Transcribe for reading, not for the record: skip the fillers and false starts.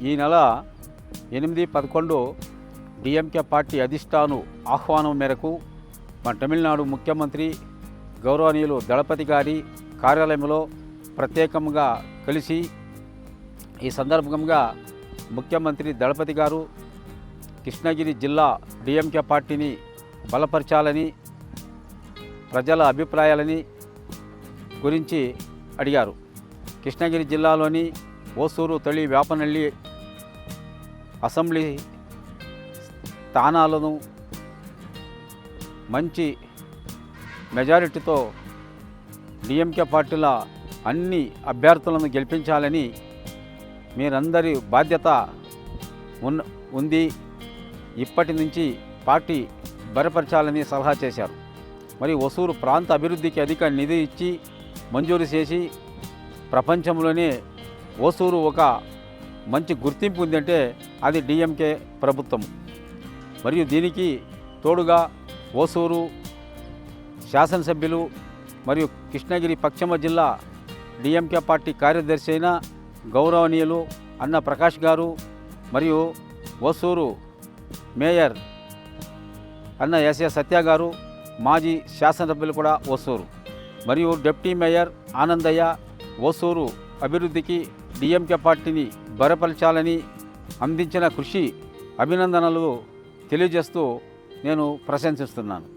ఈ నెల 8-11 DMK party అధిష్టానం ఆహ్వానం మేరకు మన తమిళనాడు ముఖ్యమంత్రి గౌరవనీయులు దళపతి గారి కార్యాలయంలో ప్రత్యేకంగా కలిసి ఈ సందర్భంగా ముఖ్యమంత్రి దళపతి గారు కృష్ణగిరి జిల్లా డిఎంకే పార్టీని బలపరచాలని, ప్రజల అభిప్రాయాలని గురించి అడిగారు. కృష్ణగిరి జిల్లాలోని ఓసూరు, తొలి, వేపనల్లి అసెంబ్లీ స్థానాలను మంచి మెజారిటీతో డిఎంకే పార్టీల అన్ని అభ్యర్థులను గెలిపించాలని మీరందరి బాధ్యత ఉంది. ఇప్పటి నుంచి పార్టీ బలపరచాలని సలహా చేశారు. మరి ఓసూరు ప్రాంత అభివృద్ధికి అధిక నిధి ఇచ్చి మంజూరు చేసి ప్రపంచంలోనే ఓసూరు ఒక మంచి గుర్తింపు ఉందంటే అది డిఎంకే ప్రభుత్వం. మరియు దీనికి తోడుగా ఓసూరు శాసనసభ్యులు మరియు కృష్ణగిరి పశ్చిమ జిల్లా డిఎంకే పార్టీ కార్యదర్శి అయిన గౌరవనీయులు అన్న ప్రకాష్ గారు, మరియు ఓసూరు మేయర్ అన్న ఎస్ఏ సత్య గారు, మాజీ శాసనసభ్యులు కూడా ఓసూరు, మరియు డిప్యూటీ మేయర్ ఆనందయ్య ఓసూరు అభివృద్ధికి డిఎంకే పార్టీని బలపరచాలని అందించిన కృషి, అభినందనలు తెలియజేస్తూ నేను ప్రశంసిస్తున్నాను.